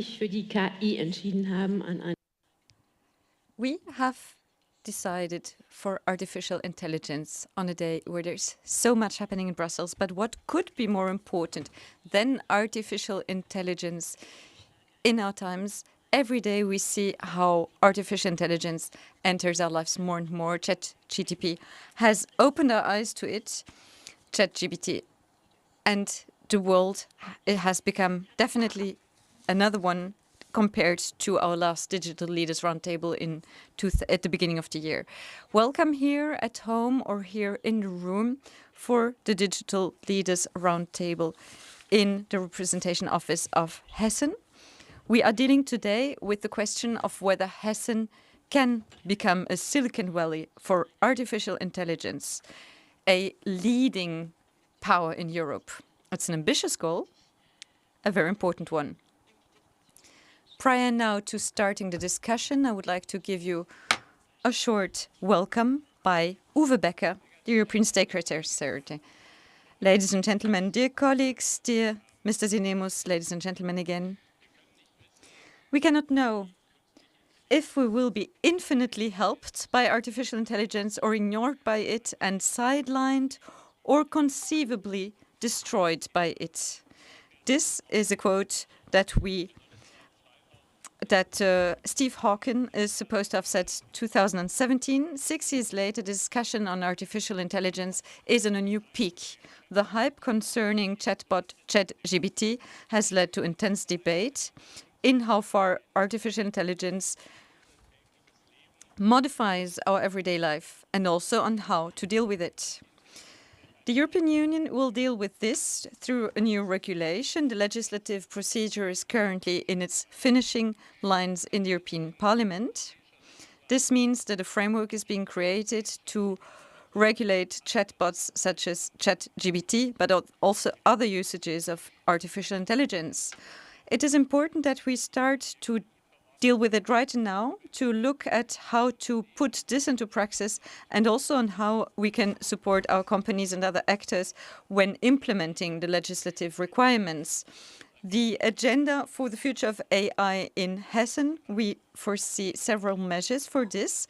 sich für die KI entschieden haben an einem. We have decided for artificial intelligence on a day where there's so much happening in Brussels. But what could be more important than artificial intelligence in our times? Every day we see how artificial intelligence enters our lives more and more. ChatGPT has opened our eyes to it, ChatGPT, and the world, it has become definitely another one compared to our last Digital Leaders Roundtable at the beginning of the year. Welcome here at home or here in the room for the Digital Leaders Roundtable in the representation office of Hessen. We are dealing today with the question of whether Hessen can become a Silicon Valley for artificial intelligence, a leading power in Europe. It's an ambitious goal, a very important one. Prior now to starting the discussion, I would like to give you a short welcome by Uwe Becker, the European Secretary. Ladies and gentlemen, dear colleagues, dear Mr. Sinemus, ladies and gentlemen again. We cannot know if we will be infinitely helped by artificial intelligence or ignored by it and sidelined or conceivably destroyed by it. This is a quote that Steve Hawking is supposed to have said 2017. 6 years later, the discussion on artificial intelligence is on a new peak. The hype concerning chatbot ChatGPT has led to intense debate in how far artificial intelligence modifies our everyday life and also on how to deal with it. The European Union will deal with this through a new regulation. The legislative procedure is currently in its finishing lines in the European Parliament. This means that a framework is being created to regulate chatbots such as ChatGPT, but also other usages of artificial intelligence. It is important that we start to deal with it right now, to look at how to put this into practice and also on how we can support our companies and other actors when implementing the legislative requirements. The agenda for the future of AI in Hessen, we foresee several measures for this.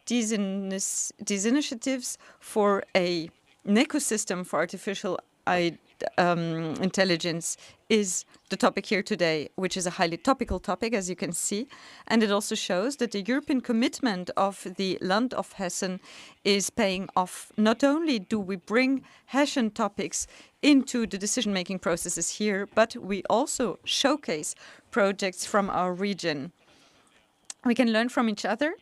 These initiatives for an ecosystem for artificial intelligence is the topic here today, which is a highly topical topic, as you can see. And it also shows that the European commitment of the Land of Hessen is paying off. Not only do we bring Hessian topics into the decision-making processes here, but we also showcase projects from our region. We can learn from each other.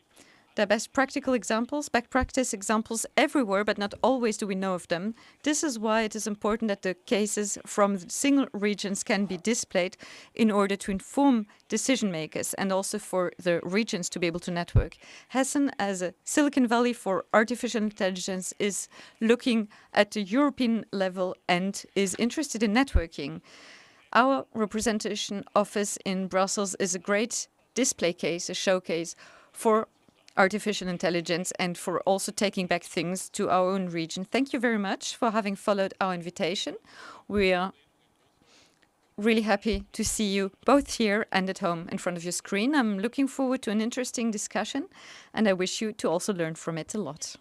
There are best practical examples, best practice examples everywhere, but not always do we know of them. This is why it is important that the cases from the single regions can be displayed in order to inform decision makers and also for the regions to be able to network. Hessen, as a Silicon Valley for artificial intelligence, is looking at the European level and is interested in networking. Our representation office in Brussels is a great display case, a showcase for artificial intelligence and for also taking back things to our own region. Thank you very much for having followed our invitation. We are really happy to see you both here and at home in front of your screen. I'm looking forward to an interesting discussion and I wish you to also learn from it a lot.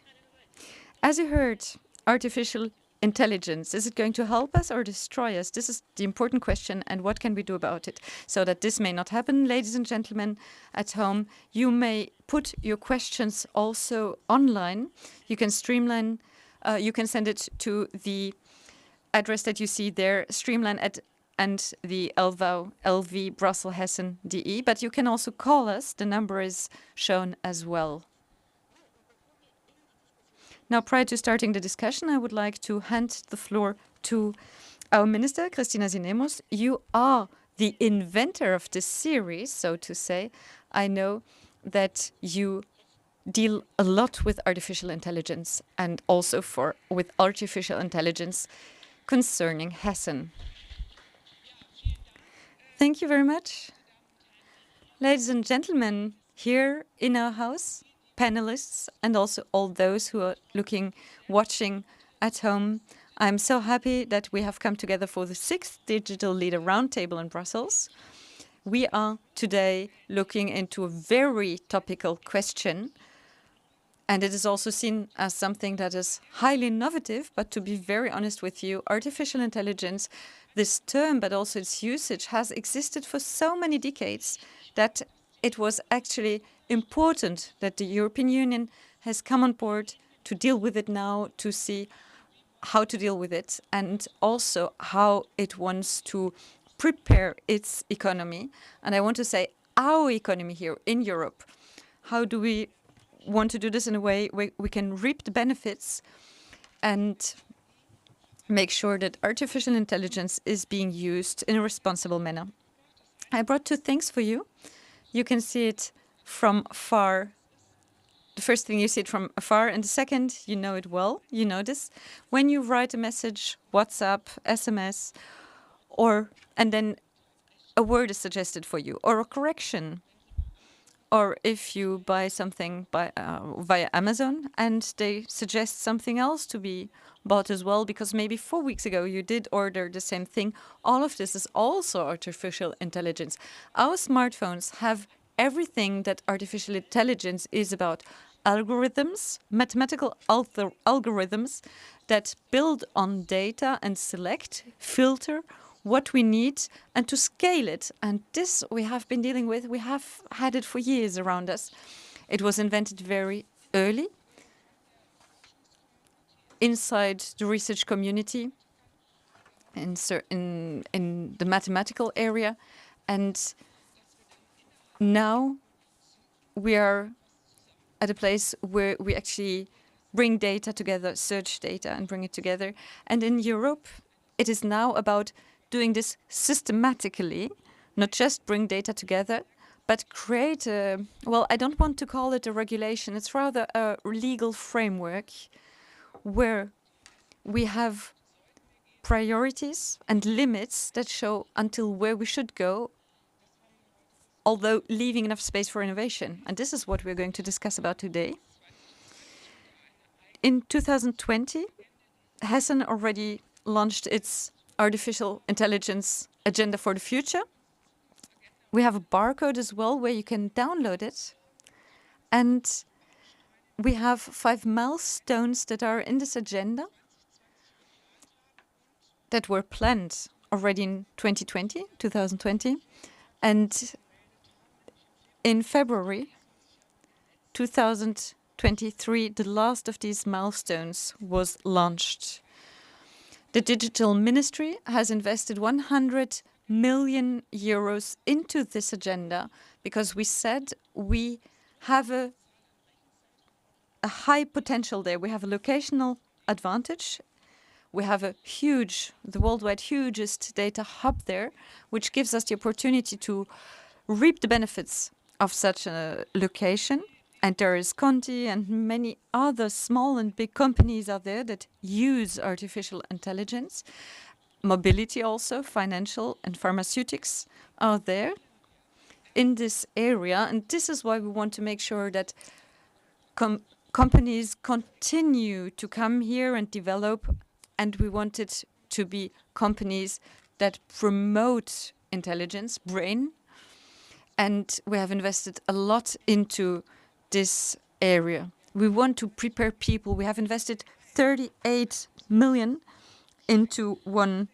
As you heard, artificial intelligence, is it going to help us or destroy us? This is the important question, and what can we do about it so that this may not happen? Ladies and gentlemen at home, you may put your questions also online. You can streamline, you can send it to the address that you see there, streamline and the LV Brussels Hessen DE, but you can also call us. The number is shown as well. Now, prior to starting the discussion, I would like to hand the floor to our minister, Kristina Sinemus. You are the inventor of this series, so to say. I know that you deal a lot with artificial intelligence and also with artificial intelligence concerning Hessen. Thank you very much. Ladies and gentlemen, here in our house, panelists, and also all those who are watching at home. I'm so happy that we have come together for the 6th Digital Leader Roundtable in Brussels. we are today looking into a very topical question, and it is also seen as something that is highly innovative. But to be very honest with you, artificial intelligence, this term, but also its usage, has existed for so many decades that it was actually important that the European Union has come on board to deal with it now, to see how to deal with it, and also how it wants to prepare its economy. And I want to say our economy here in Europe. How do we want to do this in a way where we can reap the benefits and make sure that artificial intelligence is being used in a responsible manner? I brought two things for you. You can see it from far. The first thing, you see it from afar, and the second, you know it well. You know this. When you write a message, WhatsApp, SMS, and then a word is suggested for you, or a correction, or if you buy something via Amazon and they suggest something else to be bought as well, because maybe 4 weeks ago you did order the same thing. All of this is also artificial intelligence. Our smartphones have everything that artificial intelligence is about. Algorithms, mathematical algorithms that build on data and select, filter what we need and to scale it. And this we have been dealing with. We have had it for years around us. It was invented very early inside the research community, in the mathematical area. And now we are at a place where we actually bring data together, search data and bring it together. And in Europe, it is now about doing this systematically, not just bring data together, but create I don't want to call it a regulation, it's rather a legal framework where we have priorities and limits that show until where we should go, although leaving enough space for innovation. And this is what we're going to discuss about today. In 2020, Hessen already launched its artificial intelligence agenda for the future. We have a barcode as well where you can download it. And we have 5 milestones that are in this agenda that were planned already in 2020. And in February 2023, the last of these milestones was launched. The Digital Ministry has invested 100 million euros into this agenda because we said we have a high potential there. We have a locational advantage. We have the worldwide hugest data hub there, which gives us the opportunity to reap the benefits of such a location. And there is Conti and many other small and big companies out there that use artificial intelligence. Mobility also, financial and pharmaceutics are there in this area. And this is why we want to make sure that companies continue to come here and develop. And we want it to be companies that promote intelligence, brain. And we have invested a lot into this area. We want to prepare people. We have invested 38 million into one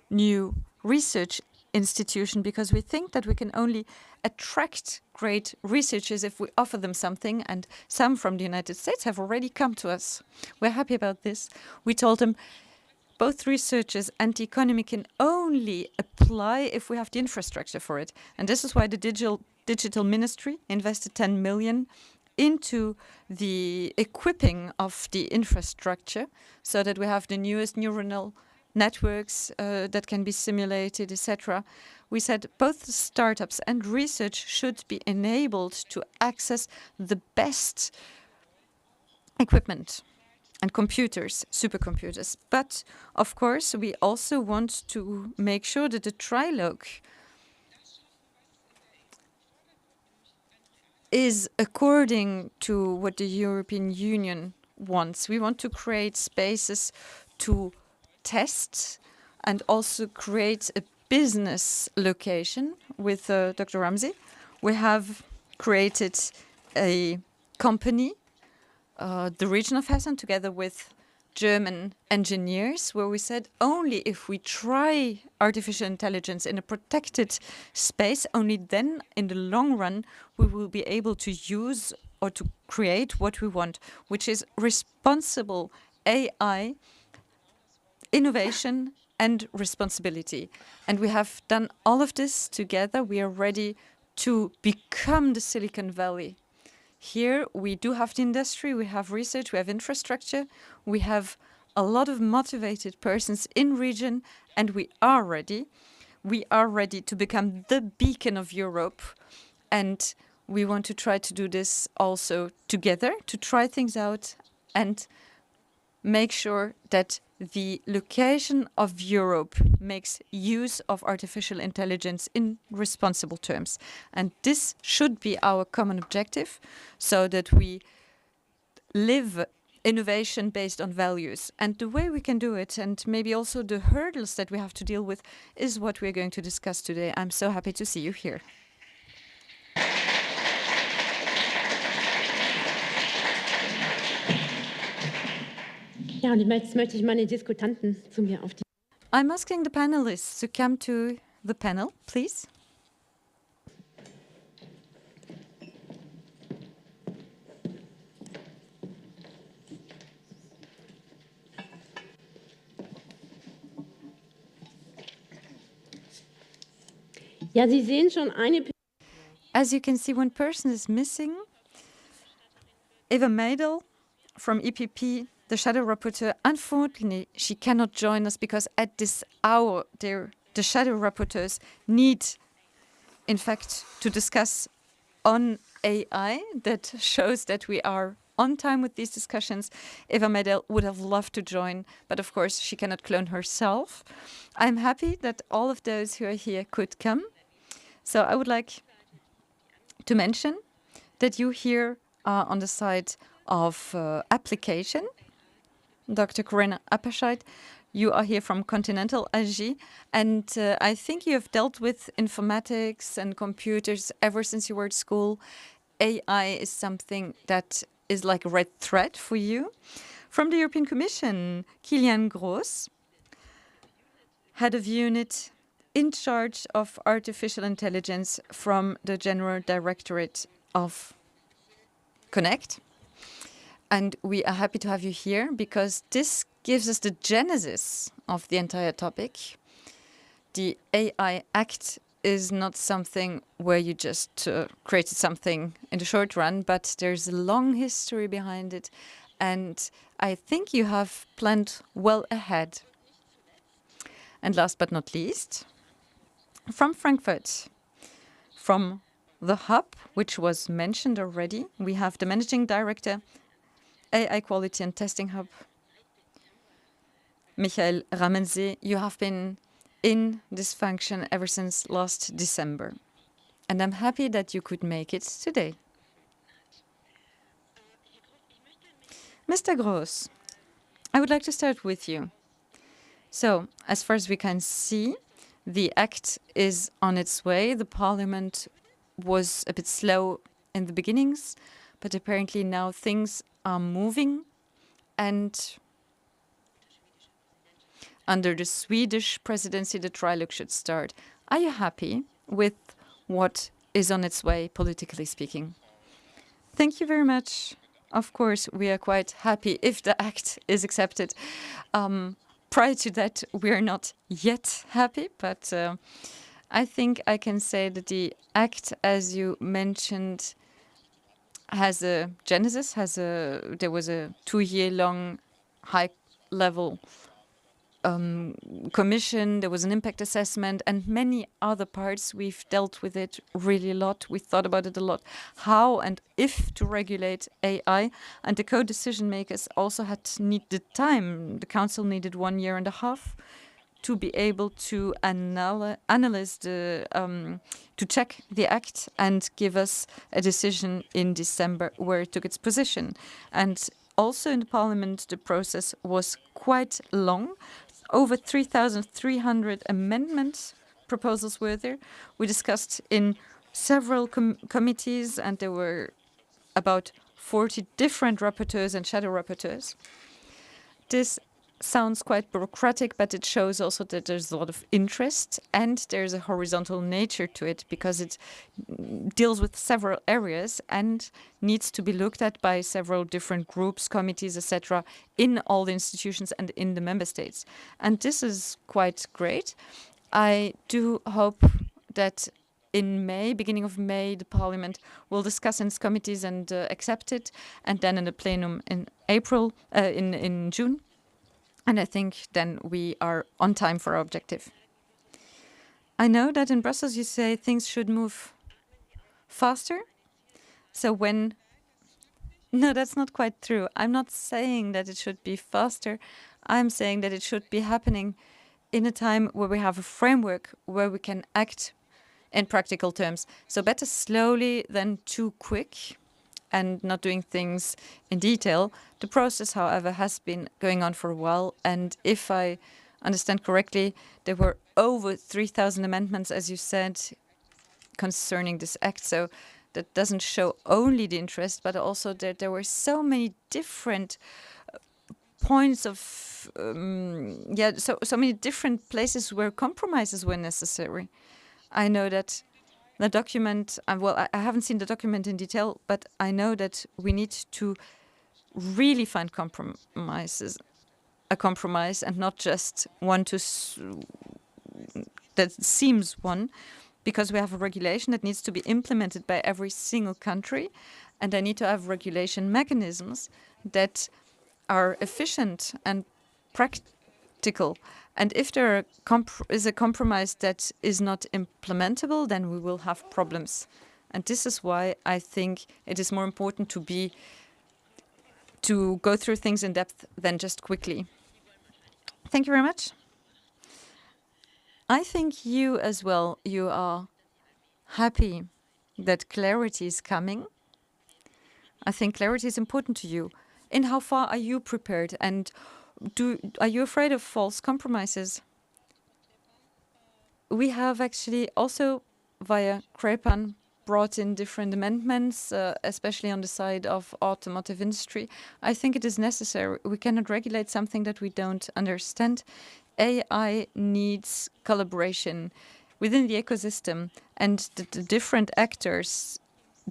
new research institution because we think that we can only attract great researchers if we offer them something. And some from the United States have already come to us. We're happy about this. We told them both researchers and the economy can only apply if we have the infrastructure for it. And this is why the Digital Ministry invested 10 million into the equipping of the infrastructure so that we have the newest neuronal networks that can be simulated, etc. We said both startups and research should be enabled to access the best equipment and computers, supercomputers. But of course, we also want to make sure that the trilogue is according to what the European Union wants. We want to create spaces to test and also create a business location with Dr. Rammensee. We have created a company, the region of Hessen, together with German engineers, where we said only if we try artificial intelligence in a protected space, only then in the long run we will be able to use or to create what we want, which is responsible AI, innovation and responsibility. And we have done all of this together. We are ready to become the Silicon Valley. Here we do have the industry, we have research, we have infrastructure, we have a lot of motivated persons in region, and we are ready. We are ready to become the beacon of Europe, and we want to try to do this also together, to try things out and make sure that the location of Europe makes use of artificial intelligence in responsible terms. And this should be our common objective, so that we live innovation based on values. And the way we can do it, and maybe also the hurdles that we have to deal with, is what we're going to discuss today. I'm so happy to see you here. Ja, und jetzt möchte ich meine Diskutanten zu mir auf die. I'm asking the panelists to come to the panel, please. Ja, Sie sehen schon eine. As you can see, one person is missing. Eva Meidel from EPP, the shadow rapporteur. Unfortunately, she cannot join us because at this hour, the shadow rapporteurs need, in fact, to discuss on AI. That shows that we are on time with these discussions. Eva Meidel would have loved to join, but of course she cannot clone herself. I'm happy that all of those who are here could come. So I would like to mention that you here are on the side of application. Dr. Corina Apachite, you are here from Continental AG, and I think you have dealt with informatics and computers ever since you were at school. AI is something that is like a red thread for you. From the European Commission, Kilian Gross, head of unit in charge of artificial intelligence from the General Directorate of Connect. And we are happy to have you here because this gives us the genesis of the entire topic. The AI Act is not something where you just created something in the short run, but there's a long history behind it. And I think you have planned well ahead. And last but not least, from Frankfurt, from the hub, which was mentioned already, we have the Managing Director, AI Quality and Testing Hub, Michael Rammensee. You have been in this function ever since last December. And I'm happy that you could make it today. Mr. Gross, I would like to start with you. So, as far as we can see, the act is on its way. The parliament was a bit slow in the beginnings, but apparently now things are moving, and under the Swedish presidency, the trilogue should start. Are you happy with what is on its way, politically speaking? Thank you very much. Of course, we are quite happy if the act is accepted. Prior to that, we are not yet happy, but I think I can say that the act, as you mentioned, has a genesis, there was a 2-year-long high-level commission, there was an impact assessment, and many other parts. We've dealt with it really a lot. We thought about it a lot, how and if to regulate AI. And the co-decision makers also need the time. The council needed 1.5 years to be able to analyze to check the act and give us a decision in December where it took its position. And also in the parliament, the process was quite long. Over 3,300 amendments proposals were there. We discussed in several committees, and there were about 40 different rapporteurs and shadow rapporteurs. This sounds quite bureaucratic, but it shows also that there's a lot of interest and there's a horizontal nature to it because it deals with several areas and needs to be looked at by several different groups, committees, etc., in all the institutions and in the member states. And this is quite great. I do hope that in May, beginning of May, the Parliament will discuss in its committees and accept it, and then in the plenum in April, in June. And I think then we are on time for our objective. I know that in Brussels you say things should move faster. So when... No, that's not quite true. I'm not saying that it should be faster. I'm saying that it should be happening in a time where we have a framework where we can act in practical terms. So better slowly than too quick and not doing things in detail. The process, however, has been going on for a while. And if I understand correctly, there were over 3,000 amendments, as you said, concerning this act. So that doesn't show only the interest, but also that there were so many different points of, so many different places where compromises were necessary. I know that the document, well, I haven't seen the document in detail, but I know that we need to really find a compromise and not just one that seems one, because we have a regulation that needs to be implemented by every single country, and I need to have regulation mechanisms that are efficient and practical. And if there is a compromise that is not implementable, then we will have problems. And this is why I think it is more important to go through things in depth than just quickly. Thank you very much. I think you as well, you are happy that clarity is coming. I think clarity is important to you. In how far are you prepared? And are you afraid of false compromises? We have actually also via CREPAN brought in different amendments, especially on the side of automotive industry. I think it is necessary. We cannot regulate something that we don't understand. AI needs collaboration within the ecosystem, and the different actors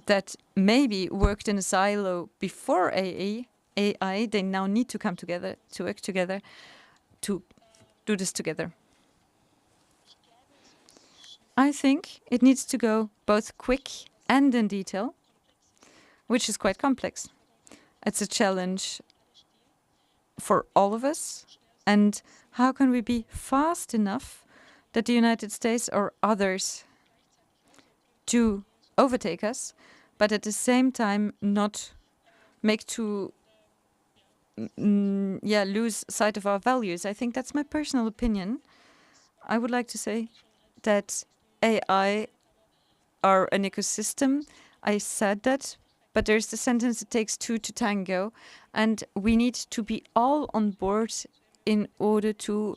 that maybe worked in a silo before AI, they now need to come together, to work together, to do this together. I think it needs to go both quick and in detail, which is quite complex. It's a challenge for all of us. And how can we be fast enough that the United States or others do overtake us, but at the same time not make lose sight of our values? I think that's my personal opinion. I would like to say that AI are an ecosystem. I said that, but there's the sentence, it takes two to tango, and we need to be all on board in order to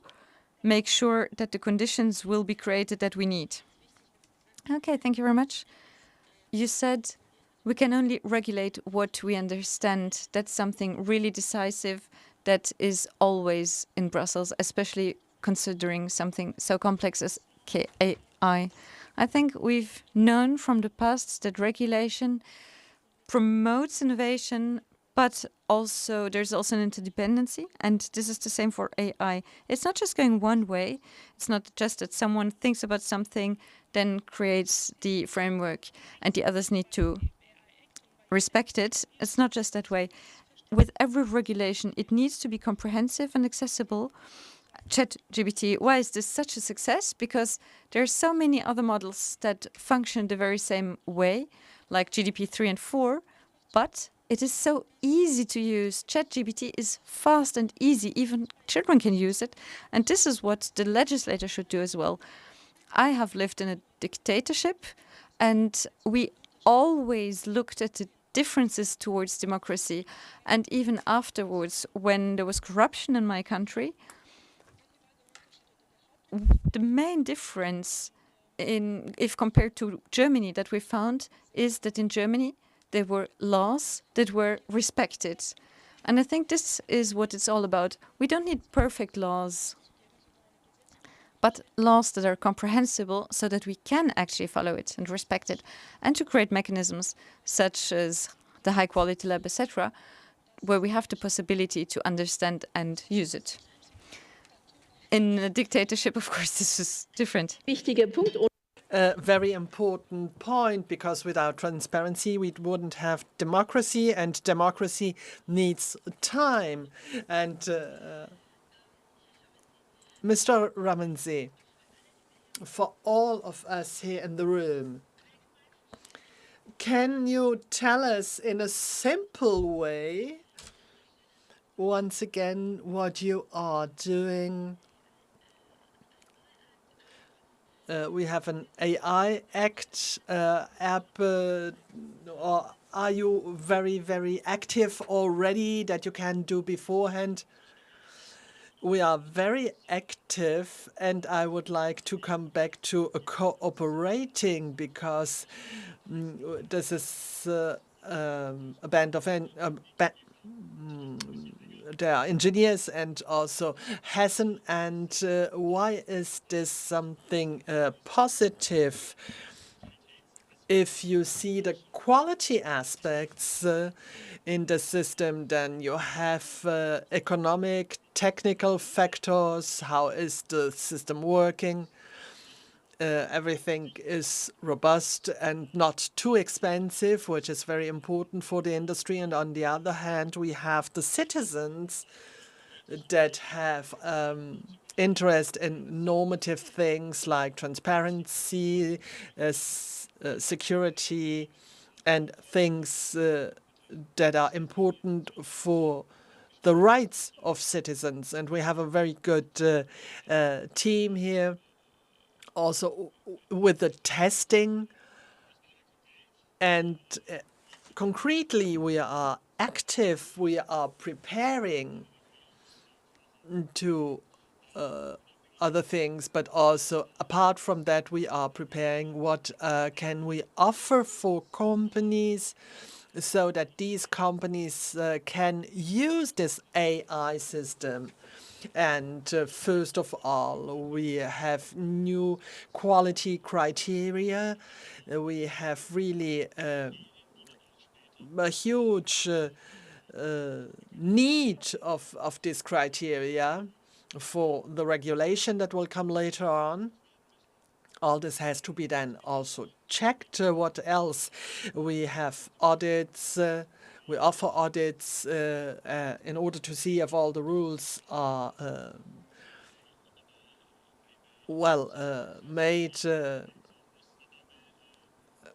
make sure that the conditions will be created that we need. Okay, thank you very much. You said we can only regulate what we understand. That's something really decisive that is always in Brussels, especially considering something so complex as AI. I think we've known from the past that regulation promotes innovation, but also there's also an interdependency, and this is the same for AI. It's not just going one way. It's not just that someone thinks about something, then creates the framework, and the others need to respect it. It's not just that way. With every regulation, it needs to be comprehensive and accessible. ChatGPT, why is this such a success? Because there are so many other models that function the very same way, like GDP 3 and 4, but it is so easy to use. ChatGPT is fast and easy. Even children can use it. And this is what the legislator should do as well. I have lived in a dictatorship, and we always looked at the differences towards democracy. And even afterwards, when there was corruption in my country, the main difference if compared to Germany, that we found is that in Germany there were laws that were respected. And I think this is what it's all about. We don't need perfect laws, but laws that are comprehensible so that we can actually follow it and respect it, and to create mechanisms such as the high quality lab, etc., where we have the possibility to understand and use it. In a dictatorship, of course, this is different. Wichtiger Punkt. A very important point, because without transparency we wouldn't have democracy, and democracy needs time. And Mr. Rammensee, for all of us here in the room, can you tell us in a simple way once again what you are doing? We have an AI Act app, or are you very, very active already that you can do beforehand? We are very active, and I would like to come back to cooperating, because this is a band of there are engineers and also Hessen. And why is this something positive? If you see the quality aspects in the system, then you have economic, technical factors. How is the system working? Everything is robust and not too expensive, which is very important for the industry. And on the other hand, we have the citizens that have interest in normative things like transparency, security, and things that are important for the rights of citizens. And we have a very good team here, also with the testing. And concretely, we are active, we are preparing to other things, but also apart from that, we are preparing what can we offer for companies so that these companies can use this AI system. And first of all, we have new quality criteria. We have really a huge need of this criteria for the regulation that will come later on. All this has to be then also checked. What else? We have audits. We offer audits in order to see if all the rules are well made.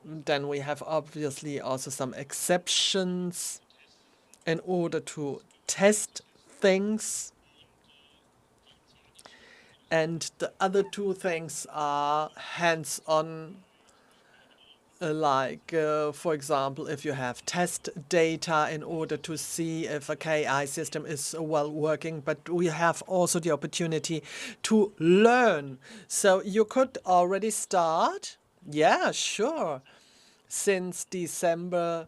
Then we have obviously also some exceptions in order to test things. And the other two things are hands-on, like, for example, if you have test data in order to see if a KI system is well working. But we have also the opportunity to learn. So you could already start, yeah, sure, since December,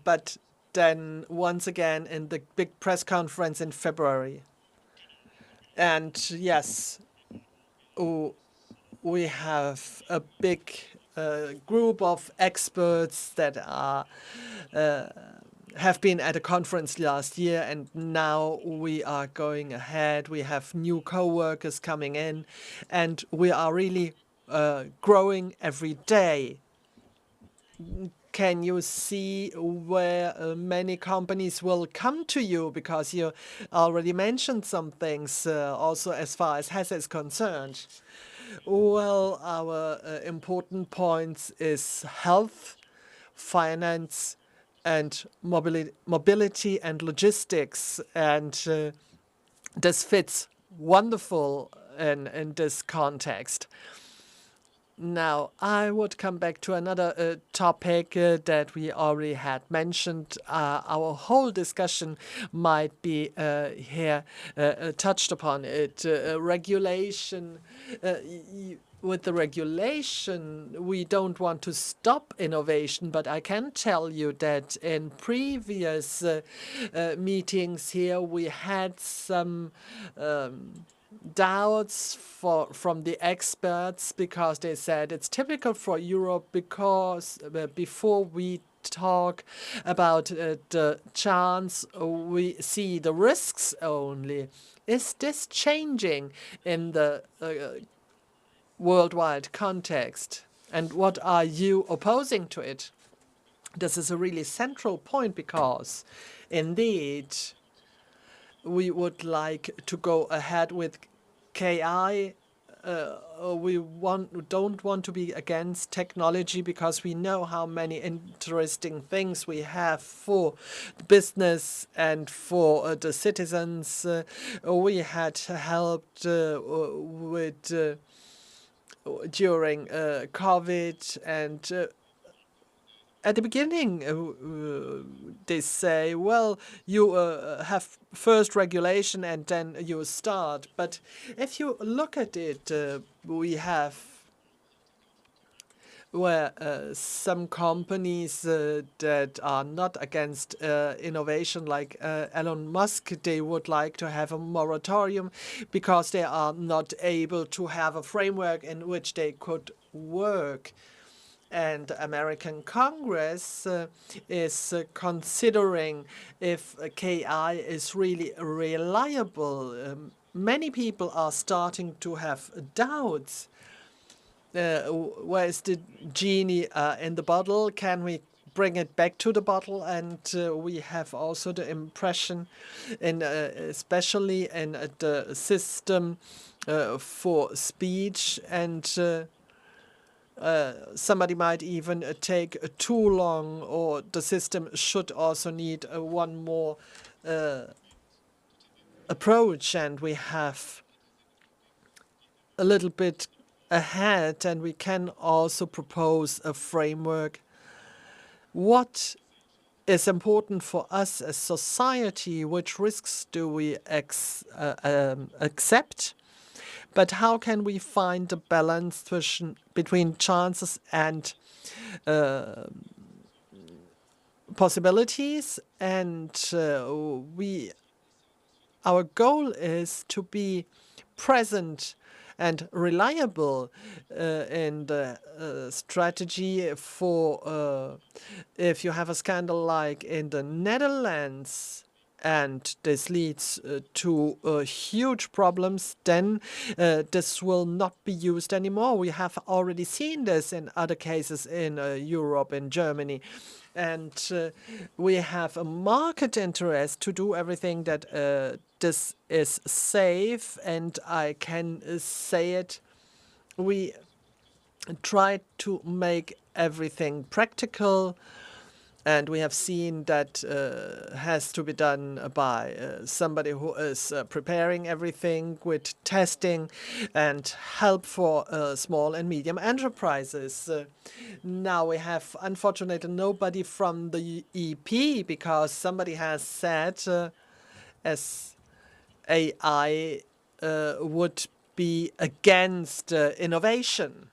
but then once again in the big press conference in February. And yes, we have a big group of experts that are have been at a conference last year, and now we are going ahead. We have new co-workers coming in, and we are really growing every day. Can you see where many companies will come to you? Because you already mentioned some things also as far as Hessen is concerned. Well, our important points is health, finance, and mobility and logistics. And this fits wonderful in this context. Now, I would come back to another topic that we already had mentioned. Our whole discussion might be here touched upon it. Regulation. with the regulation, we don't want to stop innovation, but I can tell you that in previous meetings here, we had some doubts from the experts because they said it's typical for Europe because before we talk about the chance, we see the risks only. Is this changing in the worldwide context? And what are you opposing to it? This is a really central point because, indeed, we would like to go ahead with KI. We don't want to be against technology because we know how many interesting things we have for business and for the citizens. We had helped with during COVID, and at the beginning they say, well, you have first regulation and then you start. But if you look at it, we have where some companies that are not against innovation, like Elon Musk, they would like to have a moratorium because they are not able to have a framework in which they could work. And the American Congress is considering if KI is really reliable. Many people are starting to have doubts. Where is the genie in the bottle? Can we bring it back to the bottle? And we have also the impression, especially in the system for speech, and somebody might even take too long, or the system should also need one more approach, and we have a little bit ahead, and we can also propose a framework. What is important for us as society? Which risks do we accept? But how can we find the balance between chances and possibilities? And our goal is to be present and reliable in the strategy for if you have a scandal like in the Netherlands, and this leads to huge problems, then this will not be used anymore. We have already seen this in other cases in Europe, in Germany. And we have a market interest to do everything that this is safe. And I can say it, we try to make everything practical. And we have seen that has to be done by somebody who is preparing everything with testing and help for small and medium enterprises. Now we have, unfortunately, nobody from the EP because somebody has said as AI would be against innovation.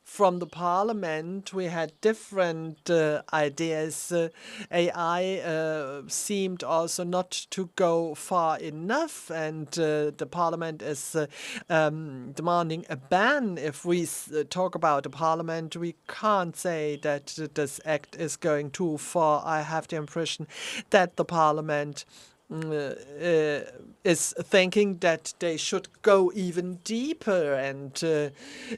From the parliament, we had different ideas. AI seemed also not to go far enough, and the parliament is demanding a ban. If we talk about the parliament, we can't say that this act is going too far. I have the impression that the parliament is thinking that they should go even deeper, and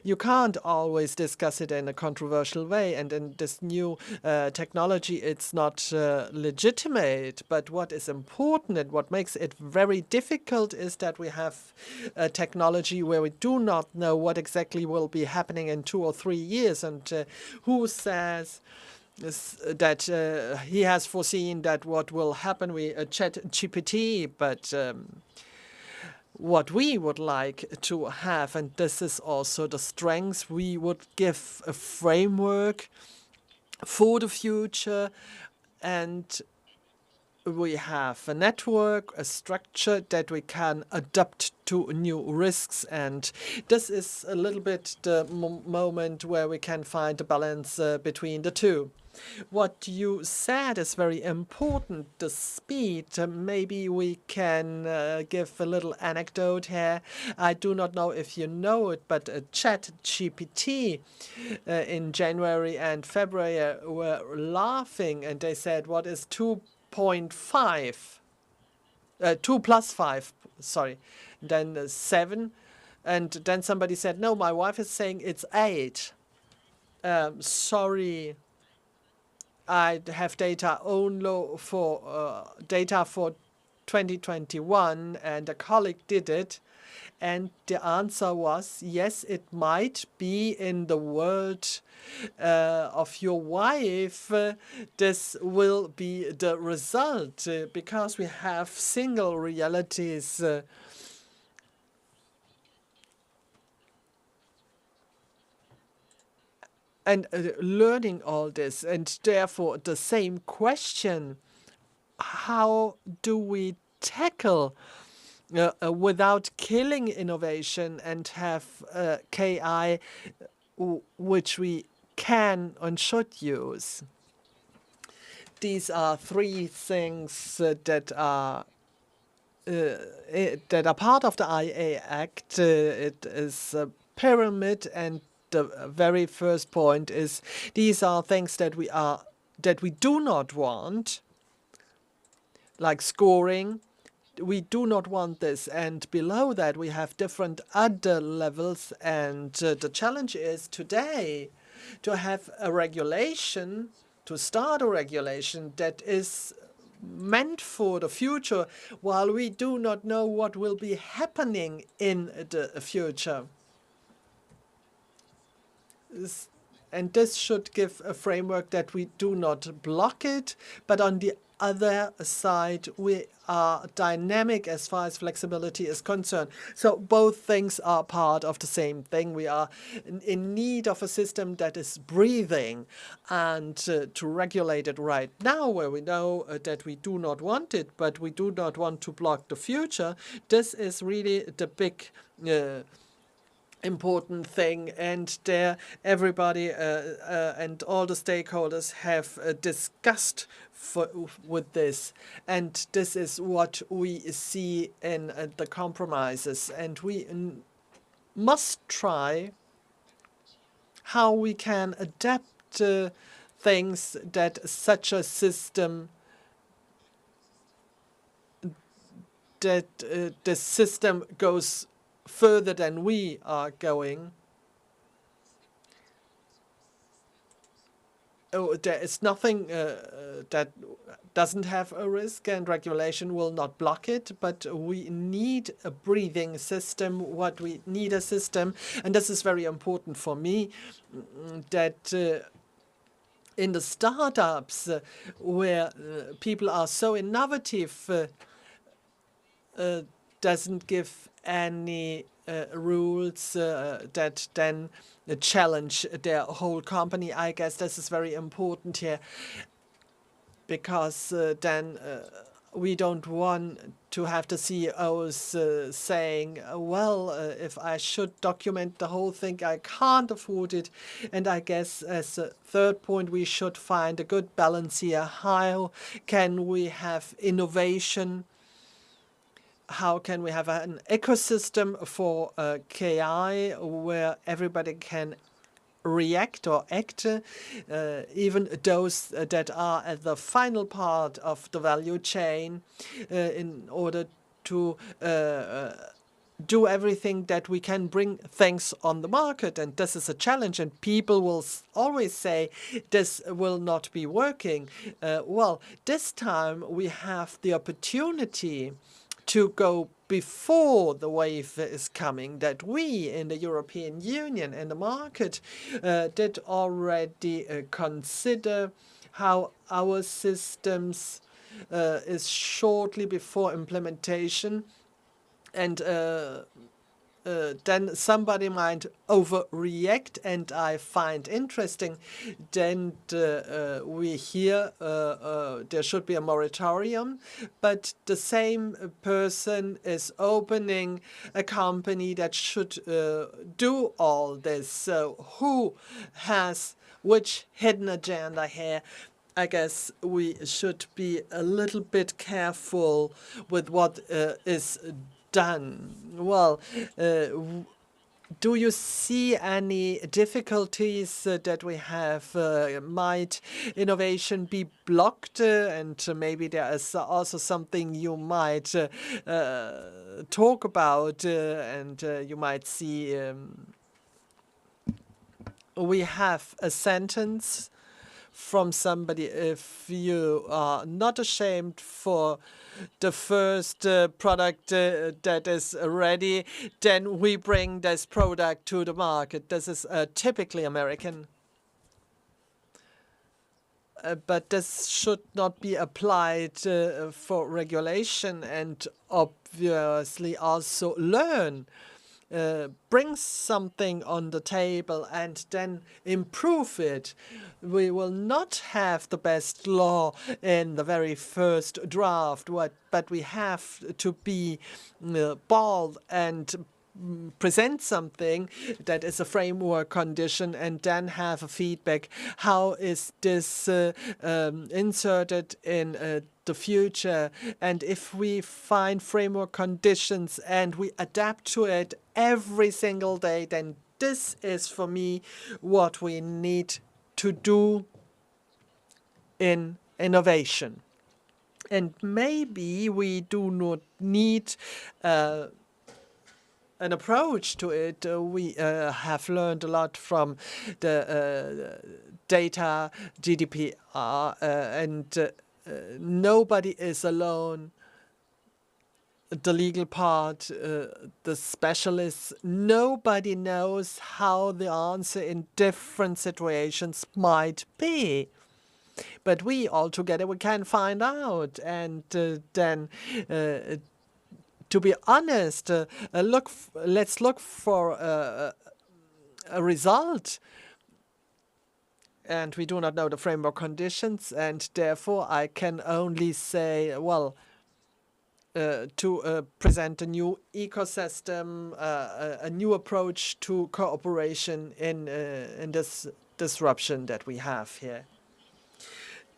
you can't always discuss it in a controversial way. And in this new technology, it's not legitimate. But what is important and what makes it very difficult is that we have a technology where we do not know what exactly will be happening in 2 or 3 years, and who says that he has foreseen that what will happen with ChatGPT, but what we would like to have, and this is also the strength, we would give a framework for the future, and we have a network, a structure that we can adapt to new risks. And this is a little bit the moment where we can find a balance between the two. What you said is very important, the speed. Maybe we can give a little anecdote here. I do not know if you know it, but ChatGPT in January and February were laughing, and they said, what is 2.5? 2 plus 5, sorry. Then 7. And then somebody said, no, my wife is saying it's 8. Sorry. I have data only for 2021, and a colleague did it, and the answer was yes, it might be in the world of your wife. This will be the result because we have single realities. And learning all this, and therefore the same question, how do we tackle without killing innovation and have KI which we can and should use? These are three things that are part of the IA Act. It is a pyramid, and the very first point is these are things that we do not want, like scoring. We do not want this, and below that we have different other levels, and the challenge is today to have a regulation, to start a regulation that is meant for the future, while we do not know what will be happening in the future. And this should give a framework that we do not block it, but on the other side, we are dynamic as far as flexibility is concerned. So both things are part of the same thing. We are in need of a system that is breathing, and to regulate it right now, where we know that we do not want it, but we do not want to block the future. This is really the big important thing, and there everybody and all the stakeholders have discussed with this, and this is what we see in the compromises, and we must try how we can adapt things that such a system, that the system goes further than we are going. Oh, there is nothing that doesn't have a risk, and regulation will not block it, but we need a breathing system. What we need a system, and this is very important for me, that in the startups where people are so innovative, doesn't give any rules that then challenge their whole company. I guess this is very important here, because then we don't want to have the CEOs saying, well, if I should document the whole thing, I can't afford it. And I guess as a third point, we should find a good balance here. How can we have innovation? How can we have an ecosystem for KI where everybody can react or act, even those that are at the final part of the value chain, in order to do everything that we can bring things on the market. And this is a challenge, and people will always say this will not be working. Well, this time we have the opportunity to go before the wave is coming, that we in the European Union and the market did already consider how our systems is shortly before implementation, and then somebody might overreact, and I find interesting. Then we hear there should be a moratorium, but the same person is opening a company that should do all this. So who has which hidden agenda here? I guess we should be a little bit careful with what is done. Well, do you see any difficulties that we have? Might innovation be blocked? And maybe there is also something you might talk about, and you might see we have a sentence from somebody: if you are not ashamed for the first product that is ready, then we bring this product to the market. This is typically American. But this should not be applied for regulation, and obviously also learn. Bring something on the table and then improve it. We will not have the best law in the very first draft, but we have to be bold and present something that is a framework condition, and then have a feedback. How is this inserted in the future? And if we find framework conditions and we adapt to it every single day, then this is for me what we need to do in innovation. And maybe we do not need an approach to it. We have learned a lot from the data GDPR, and nobody is alone. The legal part, the specialists, nobody knows how the answer in different situations might be. But we all together, we can find out, and then to be honest, let's look for a result. And we do not know the framework conditions, and therefore I can only say, well, to present a new ecosystem, a new approach to cooperation in this disruption that we have here.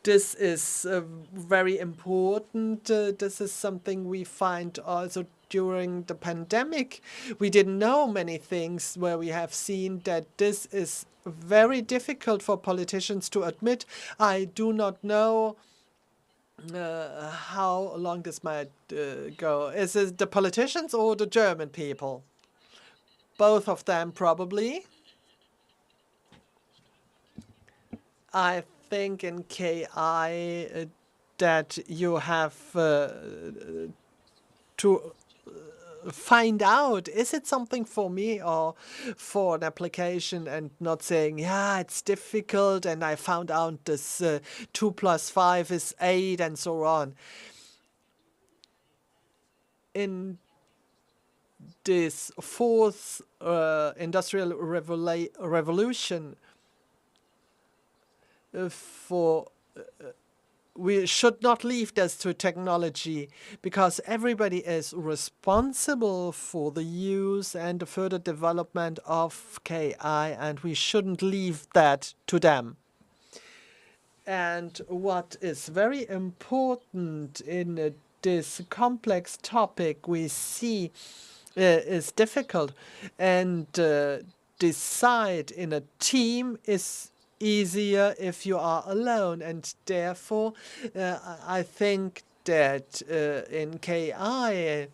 This is very important. This is something we find also during the pandemic. We didn't know many things where we have seen that this is very difficult for politicians to admit. I do not know how long this might go. Is it the politicians or the German people? Both of them, probably. I think in KI that you have to find out, is it something for me or for an application, and not saying, yeah, it's difficult and I found out this 2 + 5 is 8 and so on. In this fourth industrial revolution, we should not leave this to technology, because everybody is responsible for the use and the further development of KI, and we shouldn't leave that to them. And what is very important in this complex topic we see is difficult, and decide in a team is easier if you are alone, and therefore I think that in KI,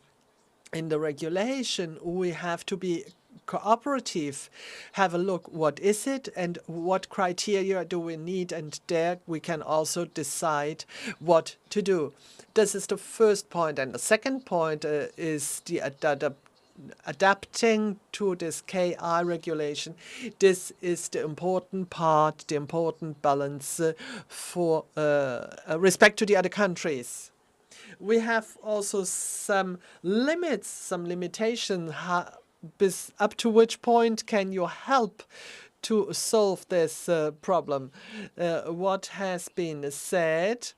in the regulation, we have to be cooperative, have a look, what is it and what criteria do we need, and there we can also decide what to do. This is the first point, and the second point is the adapting to this KI regulation. This is the important part, the important balance for respect to the other countries. We have also some limits, some limitations up to which point can you help to solve this problem? What has been said,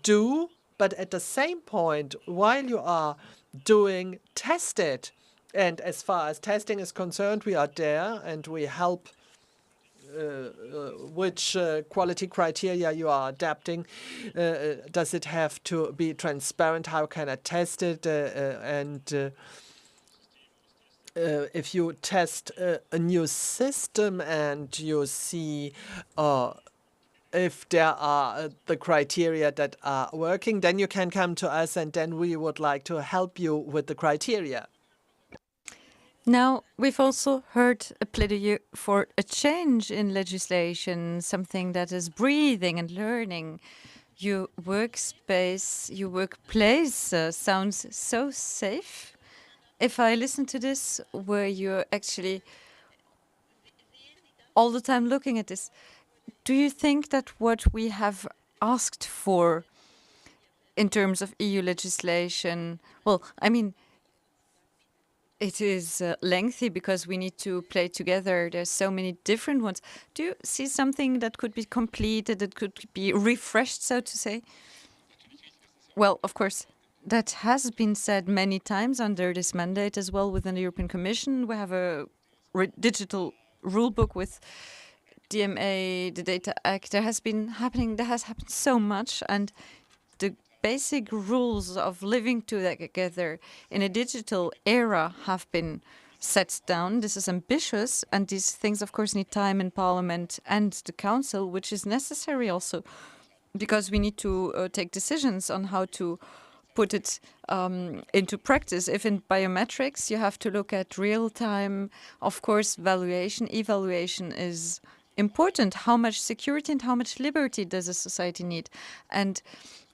do, but at the same point, while you are doing, test it. And as far as testing is concerned, we are there and we help which quality criteria you are adapting. Does it have to be transparent? How can I test it? And if you test a new system and you see if there are the criteria that are working, then you can come to us and then we would like to help you with the criteria. Now, we've also heard a plea for a change in legislation, something that is breathing and learning. Your workspace, your workplace sounds so safe. If I listen to this, where you're actually all the time looking at this, do you think that what we have asked for in terms of EU legislation, well, I mean, it is lengthy because we need to play together. There's so many different ones. Do you see something that could be completed, that could be refreshed, so to say? Well, of course, that has been said many times under this mandate as well within the European Commission. We have a digital rule book with DMA, the Data Act. There has happened so much, and the basic rules of living together in a digital era have been set down. This is ambitious, and these things, of course, need time in Parliament and the Council, which is necessary also because we need to take decisions on how to put it into practice. If in biometrics you have to look at real time, of course, evaluation is important. How much security and how much liberty does a society need? And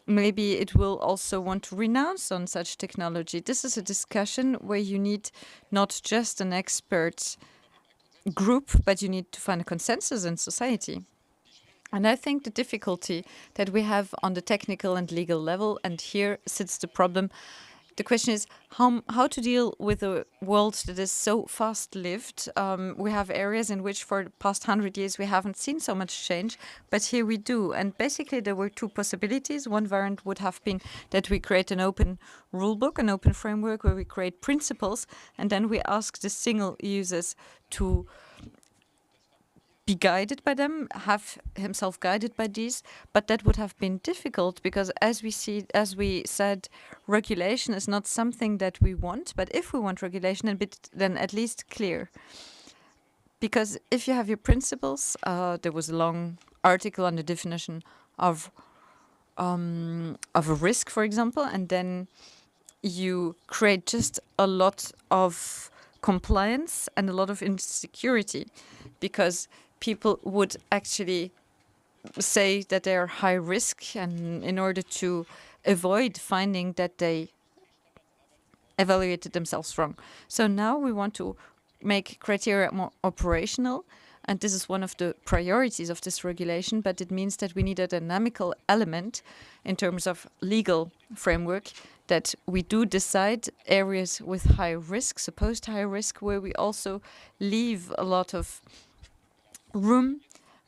maybe it will also want to renounce on such technology. This is a discussion where you need not just an expert group, but you need to find a consensus in society. And I think the difficulty that we have on the technical and legal level, and here sits the problem, the question is how to deal with a world that is so fast-lived. We have areas in which for the past 100 years we haven't seen so much change, but here we do. And basically there were two possibilities. One variant would have been that we create an open rule book, an open framework where we create principles, and then we ask the single users to be guided by them, have himself guided by these, but that would have been difficult because as we said, regulation is not something that we want, but if we want regulation, then at least clear. Because if you have your principles, there was a long article on the definition of a risk, for example, and then you create just a lot of compliance and a lot of insecurity because people would actually say that they are high risk, and in order to avoid finding that they evaluated themselves wrong. So now we want to make criteria more operational, and this is one of the priorities of this regulation, but it means that we need a dynamical element in terms of legal framework, that we do decide areas with high risk, supposed high risk, where we also leave a lot of room,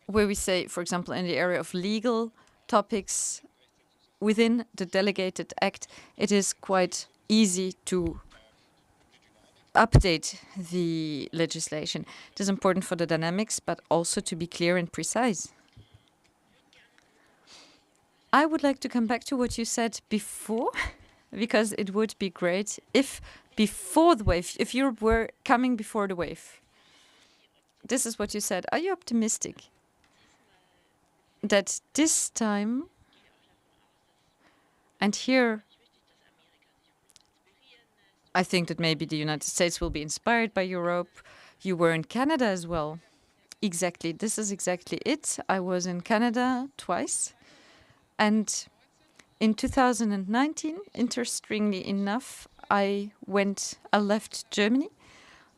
where we say, for example, in the area of legal topics within the delegated act, it is quite easy to update the legislation. It is important for the dynamics, but also to be clear and precise. I would like to come back to what you said before, because it would be great if before the wave, if Europe were coming before the wave. This is what you said. Are you optimistic that this time, and here I think that maybe the United States will be inspired by Europe. You were in Canada as well. Exactly. This is exactly it. I was in Canada twice. And in 2019, interestingly enough, I left Germany,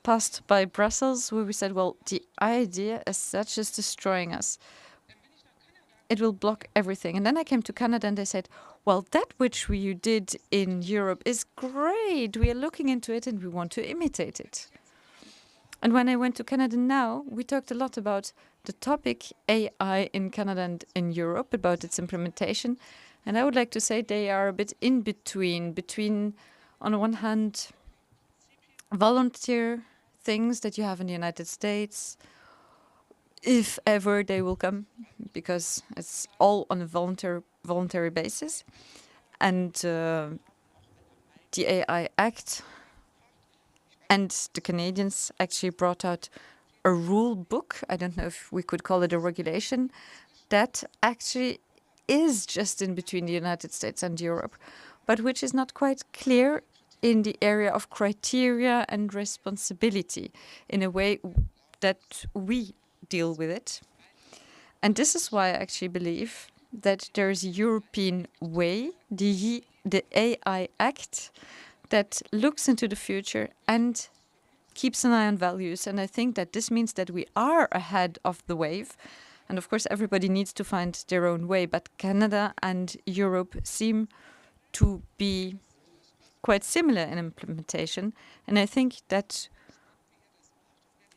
passed by Brussels, where we said, well, the idea as such is destroying us. It will block everything. And then I came to Canada and they said, well, that which you did in Europe is great. We are looking into it and we want to imitate it. And when I went to Canada now, we talked a lot about the topic AI in Canada and in Europe, about its implementation. And I would like to say they are a bit in between, on the one hand, volunteer things that you have in the United States, if ever they will come, because it's all on a voluntary basis. And the AI Act and the Canadians actually brought out a rule book. I don't know if we could call it a regulation that actually is just in between the United States and Europe, but which is not quite clear in the area of criteria and responsibility in a way that we deal with it. And this is why I actually believe that there is a European way, the AI Act, that looks into the future and keeps an eye on values. And I think that this means that we are ahead of the wave. And of course, everybody needs to find their own way. But Canada and Europe seem to be quite similar in implementation. And I think that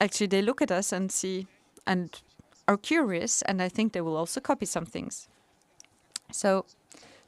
actually they look at us and see and are curious. And I think they will also copy some things. So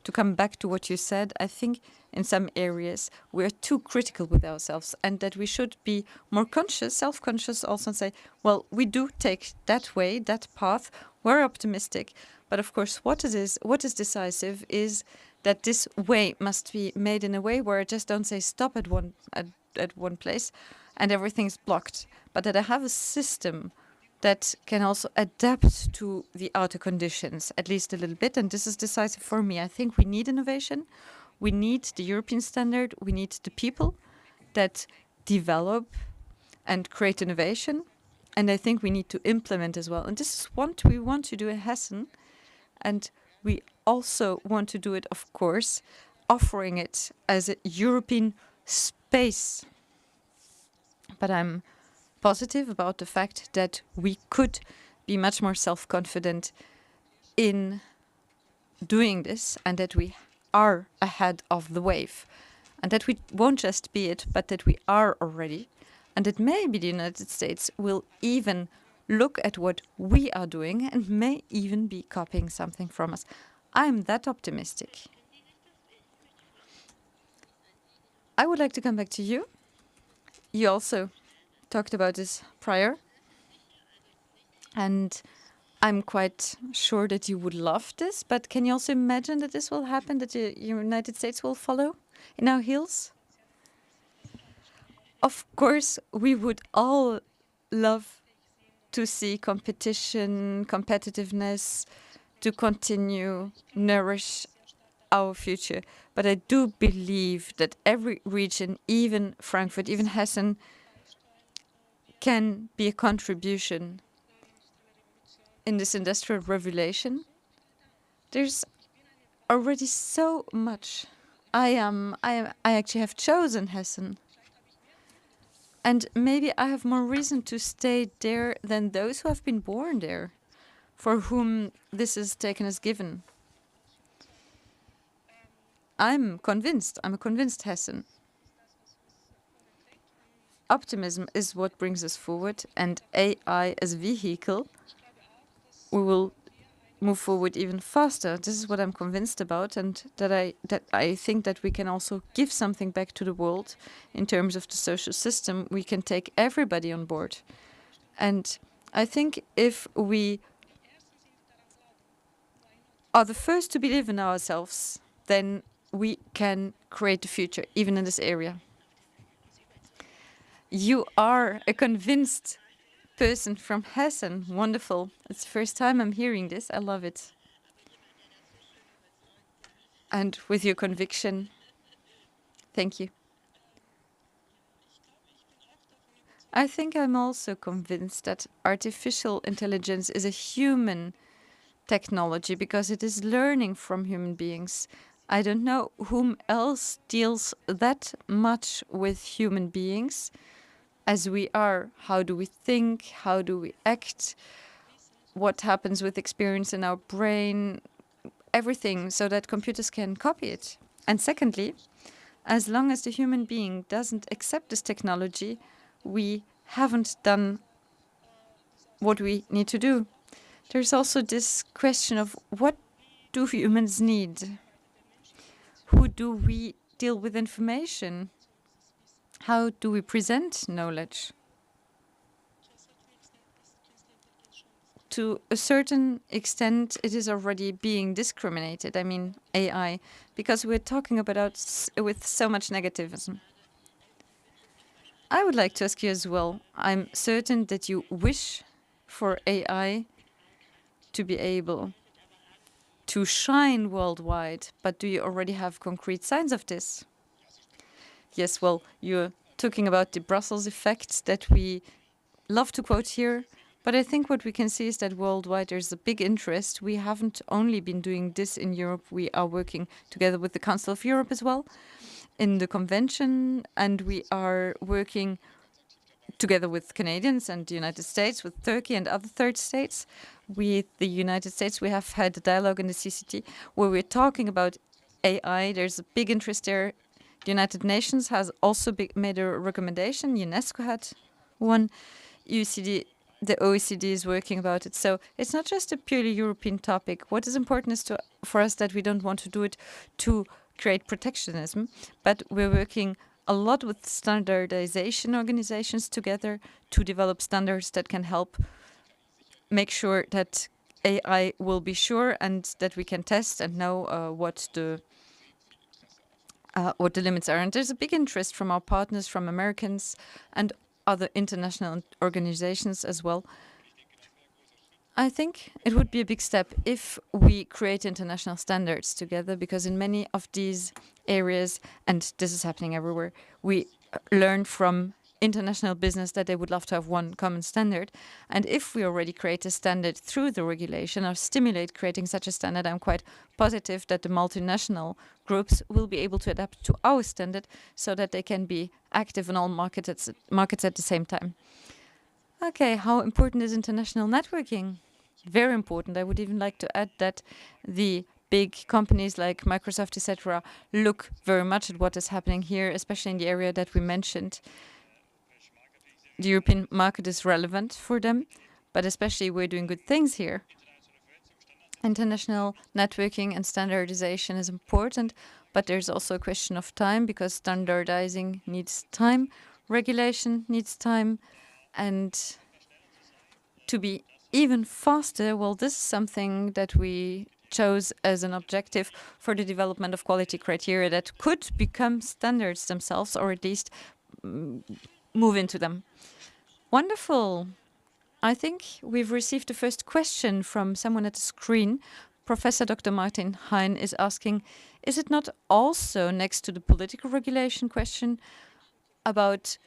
to come back to what you said, I think in some areas we're too critical with ourselves, and that we should be more conscious, self-conscious also, and say, well, we do take that way, that path, we're optimistic. But of course, what is decisive is that this way must be made in a way where I just don't say stop at one place and everything's blocked, but that I have a system that can also adapt to the outer conditions, at least a little bit. And this is decisive for me. I think we need innovation. We need the European standard. We need the people that develop and create innovation. And I think we need to implement as well. And this is what we want to do in Hessen. And we also want to do it, of course, offering it as a European space. But I'm positive about the fact that we could be much more self-confident in doing this, and that we are ahead of the wave, and that we won't just be it, but that we are already, and that maybe the United States will even look at what we are doing and may even be copying something from us. I'm that optimistic. I would like to come back to you. You also talked about this prior, and I'm quite sure that you would love this, but can you also imagine that this will happen, that the United States will follow in our heels? Of course, we would all love to see competition, competitiveness, to continue nourish our future. But I do believe that every region, even Frankfurt, even Hessen, can be a contribution in this industrial revolution. There's already so much. I actually have chosen Hessen, and maybe I have more reason to stay there than those who have been born there, for whom this is taken as given. I'm convinced. I'm a convinced Hessen. Optimism is what brings us forward, and AI as a vehicle, we will move forward even faster. This is what I'm convinced about, and that I think that we can also give something back to the world in terms of the social system. We can take everybody on board. And I think if we are the first to believe in ourselves, then we can create the future, even in this area. You are a convinced person from Hessen. Wonderful. It's the first time I'm hearing this. I love it. And with your conviction, thank you. I think I'm also convinced that artificial intelligence is a human technology because it is learning from human beings. I don't know whom else deals that much with human beings as we are. How do we think? How do we act? What happens with experience in our brain? Everything, so that computers can copy it. And secondly, as long as the human being doesn't accept this technology, we haven't done what we need to do. There's also this question of what do humans need? Who do we deal with information? How do we present knowledge? To a certain extent, it is already being discriminated. I mean, AI, because we're talking about with so much negativism. I would like to ask you as well. I'm certain that you wish for AI to be able to shine worldwide, but do you already have concrete signs of this? Yes, well, you're talking about the Brussels effect that we love to quote here. But I think what we can see is that worldwide there's a big interest. We haven't only been doing this in Europe. We are working together with the Council of Europe as well in the convention. And we are working together with Canadians and the United States, with Turkey and other third states. With the United States, we have had a dialogue in the CCT where we're talking about AI. There's a big interest there. The United Nations has also made a recommendation. UNESCO had one. The OECD is working about it. So it's not just a purely European topic. What is important is for us that we don't want to do it to create protectionism, but we're working a lot with standardization organizations together to develop standards that can help make sure that AI will be sure and that we can test and know what the limits are. And there's a big interest from our partners, from Americans and other international organizations as well. I think it would be a big step if we create international standards together, because in many of these areas, and this is happening everywhere, we learn from international business that they would love to have one common standard. And if we already create a standard through the regulation or stimulate creating such a standard, I'm quite positive that the multinational groups will be able to adapt to our standard so that they can be active in all markets at the same time. Okay, how important is international networking? Very important. I would even like to add that the big companies like Microsoft, etc., look very much at what is happening here, especially in the area that we mentioned. The European market is relevant for them, but especially we're doing good things here. International networking and standardization is important, but there's also a question of time, because standardizing needs time, regulation needs time, and to be even faster, well, this is something that we chose as an objective for the development of quality criteria that could become standards themselves, or at least move into them. Wonderful. I think we've received the first question from someone at the screen. Professor Dr. Martin Hein is asking, is it not also next to the political regulation question about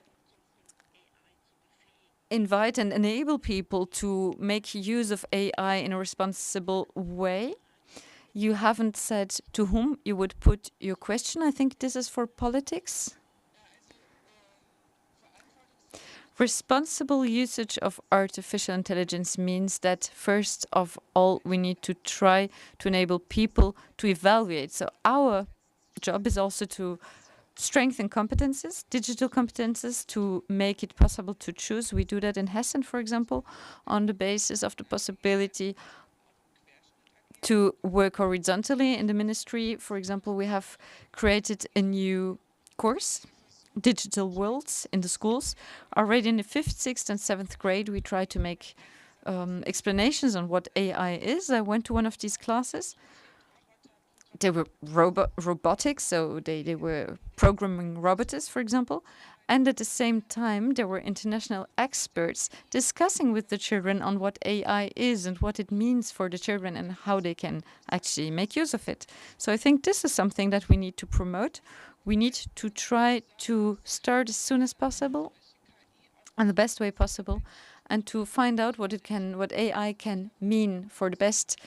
invite and enable people to make use of AI in a responsible way? You haven't said to whom you would put your question. I think this is for politics. Responsible usage of artificial intelligence means that, first of all, we need to try to enable people to evaluate. So our job is also to strengthen competences, digital competences, to make it possible to choose. We do that in Hessen, for example, on the basis of the possibility to work horizontally in the ministry. For example, we have created a new course, Digital Worlds, in the schools. Already in the 5th, 6th and 7th grade, we try to make explanations on what AI is. I went to one of these classes. They were robotics, so they were programming robots, for example. And at the same time, there were international experts discussing with the children on what AI is and what it means for the children and how they can actually make use of it. So I think this is something that we need to promote. We need to try to start as soon as possible and the best way possible, and to find out what AI can mean for the best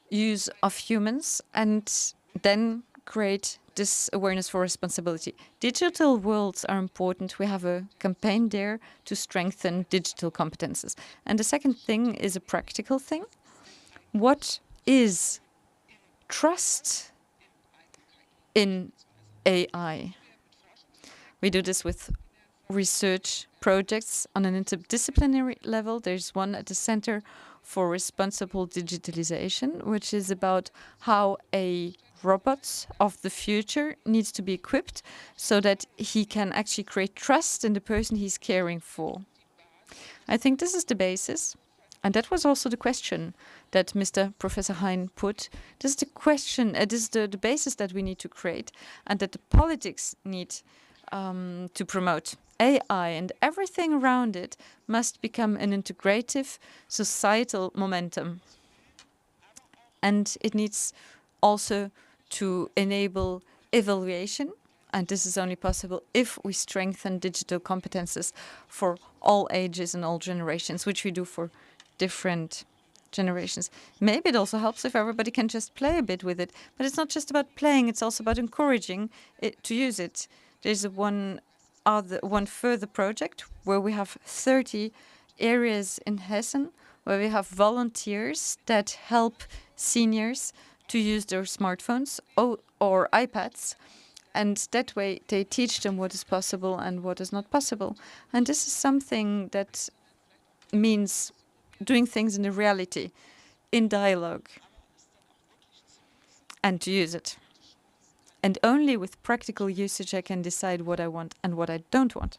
use of humans, and then create this awareness for responsibility. Digital worlds are important. We have a campaign there to strengthen digital competences. And the second thing is a practical thing. What is trust in AI? We do this with research projects on an interdisciplinary level. There's one at the Center for Responsible Digitalization, which is about how a robot of the future needs to be equipped so that he can actually create trust in the person he's caring for. I think this is the basis. And that was also the question that Mr. Professor Hein put. This is the question, this is the basis that we need to create and that the politics need to promote. AI and everything around it must become an integrative societal momentum. And it needs also to enable evaluation. And this is only possible if we strengthen digital competences for all ages and all generations, which we do for different generations. Maybe it also helps if everybody can just play a bit with it. But it's not just about playing, it's also about encouraging it to use it. There's one further project where we have 30 areas in Hessen where we have volunteers that help seniors to use their smartphones or iPads. And that way they teach them what is possible and what is not possible. And this is something that means doing things in the reality, in dialogue, and to use it. And only with practical usage I can decide what I want and what I don't want.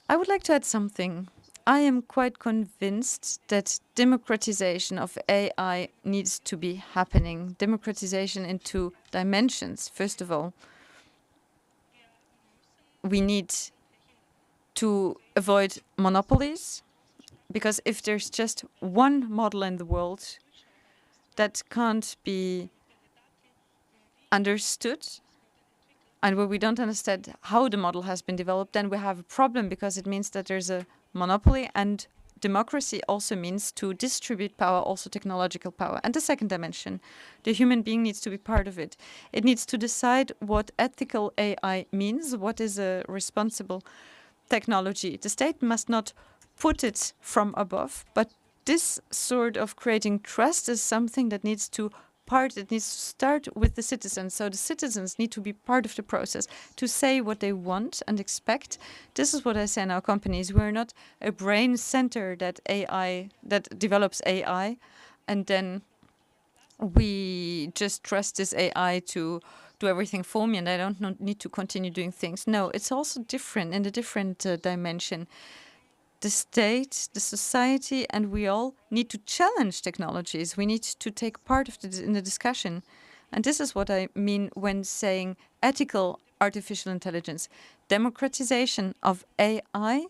I would like to add something. I am quite convinced that democratization of AI needs to be happening. Democratization in two dimensions. First of all, we need to avoid monopolies, because if there's just one model in the world that can't be understood and where we don't understand how the model has been developed, then we have a problem, because it means that there's a monopoly, and democracy also means to distribute power, also technological power. And the second dimension, the human being needs to be part of it. It needs to decide what ethical AI means, what is a responsible technology. The state must not put it from above, but this sort of creating trust is something that needs to start with the citizens. So the citizens need to be part of the process, to say what they want and expect. This is what I say in our companies. We're not a brain center that develops AI, and then we just trust this AI to do everything for me and I don't need to continue doing things. No, it's also different in a different dimension. The state, the society, and we all need to challenge technologies. We need to take part of in the discussion. And this is what I mean when saying ethical artificial intelligence. Democratization of AI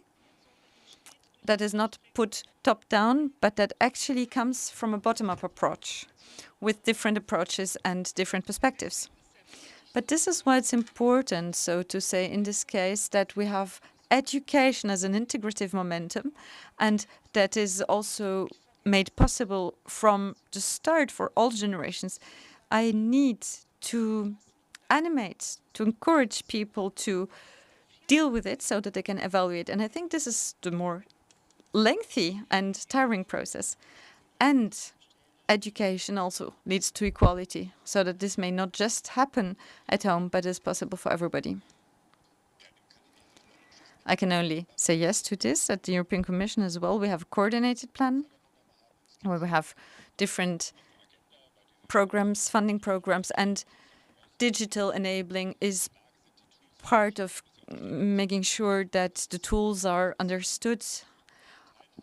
that is not put top down, but that actually comes from a bottom-up approach with different approaches and different perspectives. But this is why it's important, so to say, in this case, that we have education as an integrative momentum, and that is also made possible from the start for all generations. I need to animate, to encourage people to deal with it so that they can evaluate. And I think this is the more lengthy and tiring process. And education also leads to equality, so that this may not just happen at home, but is possible for everybody. I can only say yes to this. At the European Commission as well, we have a coordinated plan where we have different programs, funding programs, and digital enabling is part of making sure that the tools are understood,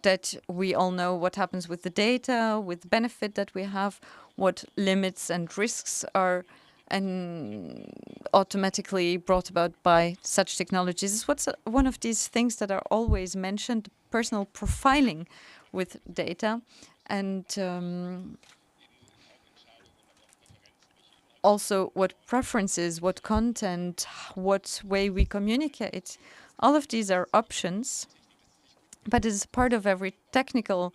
that we all know what happens with the data, with the benefit that we have, what limits and risks are and automatically brought about by such technologies. Is what's one of these things that are always mentioned, personal profiling with data, and also what preferences, what content, what way we communicate. All of these are options, but it's part of every technical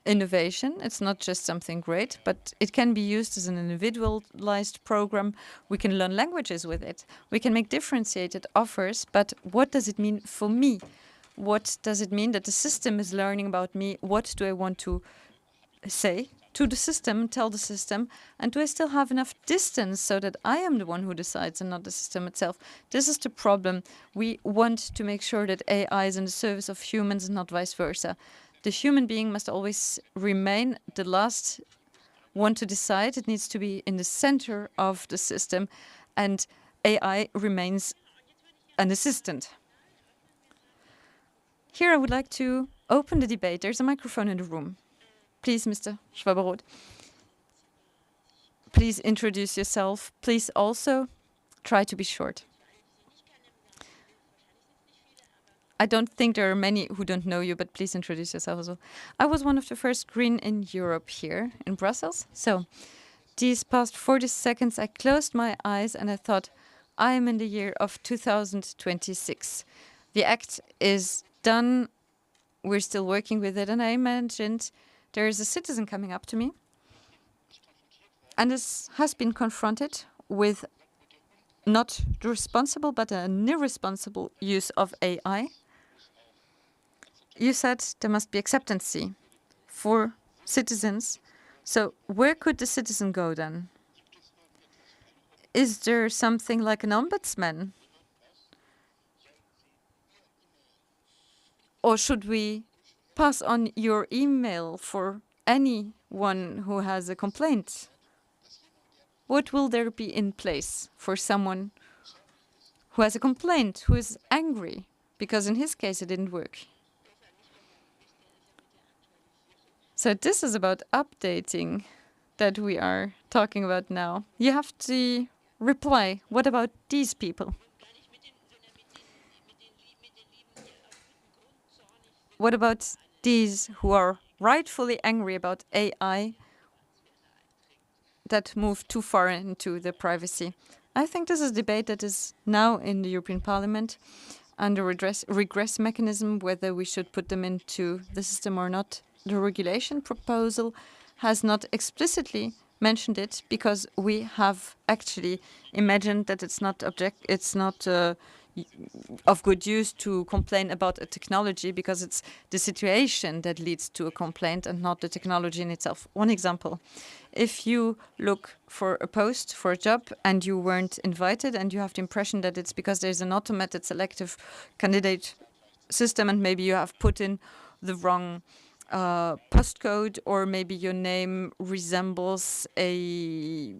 innovation. It's not just something great, but it can be used as an individualized program. We can learn languages with it. We can make differentiated offers, but what does it mean for me? What does it mean that the system is learning about me? What do I want to say to the system, tell the system, and do I still have enough distance so that I am the one who decides and not the system itself? This is the problem. We want to make sure that AI is in the service of humans and not vice versa. The human being must always remain the last one to decide. It needs to be in the center of the system, and AI remains an assistant. Here I would like to open the debate. There's a microphone in the room. Please, Mr. Schwaberroth. Please introduce yourself. Please also try to be short. I don't think there are many who don't know you, but please introduce yourself as well. I was one of the first green in Europe here in Brussels. So these past 40 seconds, I closed my eyes and I thought, I am in the year of 2026. The act is done. We're still working with it. And I imagined there is a citizen coming up to me and this has been confronted with not the responsible, but an irresponsible use of AI. You said there must be acceptancy for citizens. So where could the citizen go then? Is there something like an ombudsman? Or should we pass on your email for anyone who has a complaint? What will there be in place for someone who has a complaint, who is angry? Because in his case, it didn't work. So this is about updating that we are talking about now. You have to reply. What about these people? What about these who are rightfully angry about AI that move too far into the privacy? I think this is a debate that is now in the European Parliament under regress mechanism, whether we should put them into the system or not. The regulation proposal has not explicitly mentioned it because we have actually imagined that it's not of good use to complain about a technology because it's the situation that leads to a complaint and not the technology in itself. One example, if you look for a post for a job and you weren't invited and you have the impression that it's because there's an automated selective candidate system and maybe you have put in the wrong postcode or maybe your name resembles a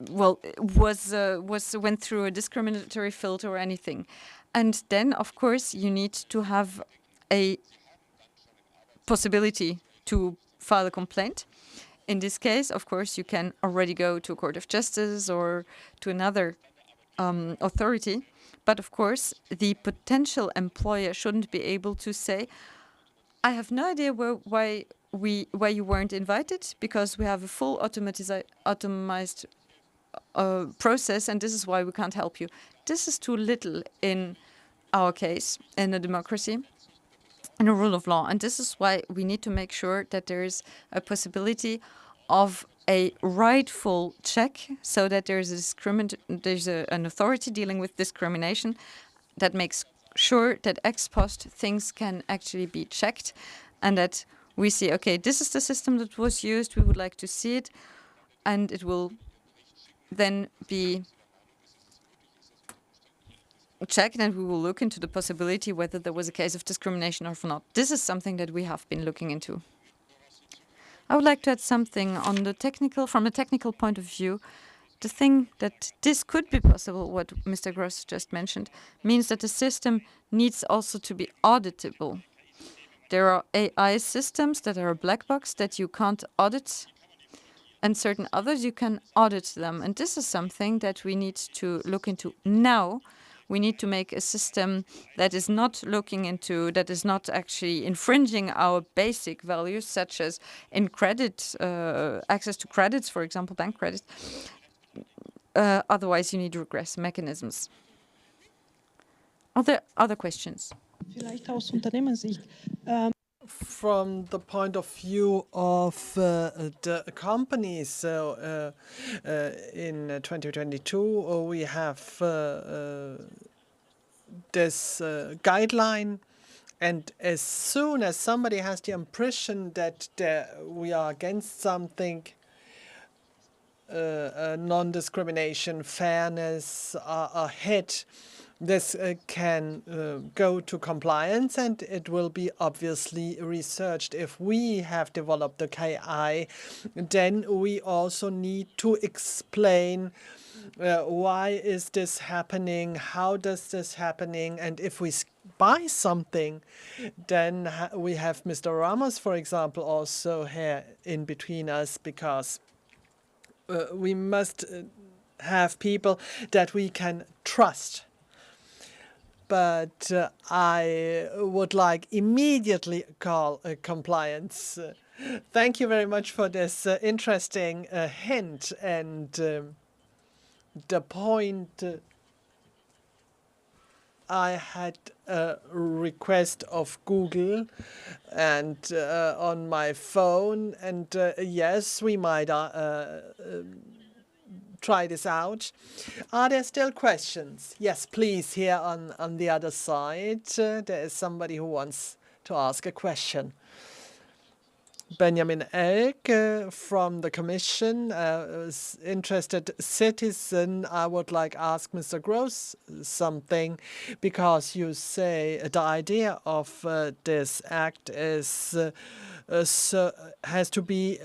went through a discriminatory filter or anything. And then, of course, you need to have a possibility to file a complaint. In this case, of course, you can already go to a court of justice or to another authority. But of course, the potential employer shouldn't be able to say, I have no idea why you weren't invited because we have a full automized process, and this is why we can't help you. This is too little in our case, in a democracy, in a rule of law. And this is why we need to make sure that there is a possibility of a rightful check so that there's an authority dealing with discrimination that makes sure that ex post things can actually be checked and that we see, okay, this is the system that was used, we would like to see it, and it will then be checked and we will look into the possibility whether there was a case of discrimination or not. This is something that we have been looking into. I would like to add something on the technical, from a technical point of view. The thing that this could be possible, what Mr. Gross just mentioned, means that the system needs also to be auditable. There are AI systems that are a black box that you can't audit, and certain others you can audit them. And this is something that we need to look into now. We need to make a system that is not looking into, that is not actually infringing our basic values, such as in credit, access to credits, for example, bank credit. Otherwise, you need regress mechanisms. Are there other questions? Vielleicht aus Unternehmenssicht. From the point of view of the companies, so in 2022 we have this guideline, And as soon as somebody has the impression that we are against something, non-discrimination, fairness are ahead, this can go to compliance, and it will be obviously researched. If we have developed the KI, then we also need to explain why is this happening, how does this happening, and if we buy something, then we have Mr. Ramos, for example, also here in between us, because we must have people that we can trust. But I would like immediately call compliance. Thank you very much for this interesting hint. And the point I had a request of Google and on my phone, and yes, we might try this out. Are there still questions? Yes, please, here on the other side. There is somebody who wants to ask a question. Benjamin Elk from the Commission, interested citizen. I would like ask Mr. Gross something, because you say the idea of this act is has to be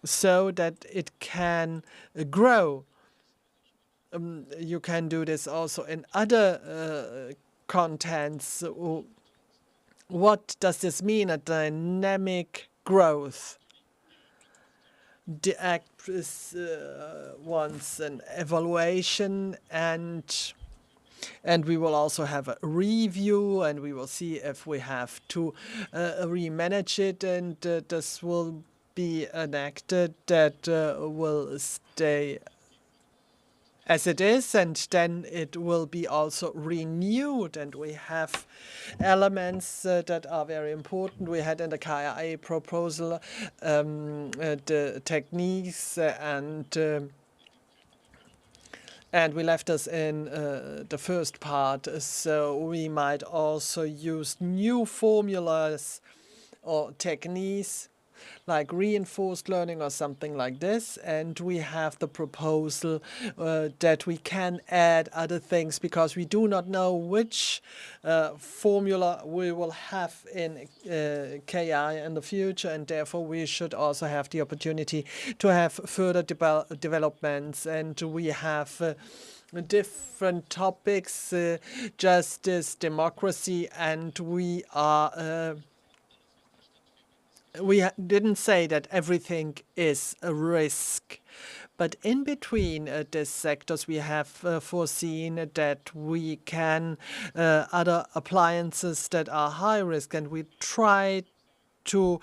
so that it can grow. You can do this also in other contents. What does this mean, a dynamic growth? The act wants an evaluation, and we will also have a review, and we will see if we have to remanage it, and this will be an act that will stay as it is, and then it will be also renewed. And we have elements that are very important. We had in the KIA proposal the techniques, and we left us in the first part. So we might also use new formulas or techniques, like reinforced learning or something like this. And we have the proposal that we can add other things, because we do not know which formula we will have in KI in the future, and therefore we should also have the opportunity to have further developments. And we have different topics, justice, democracy, and we are we didn't say that everything is a risk, but in between these sectors we have foreseen that we can other appliances that are high risk, and we try to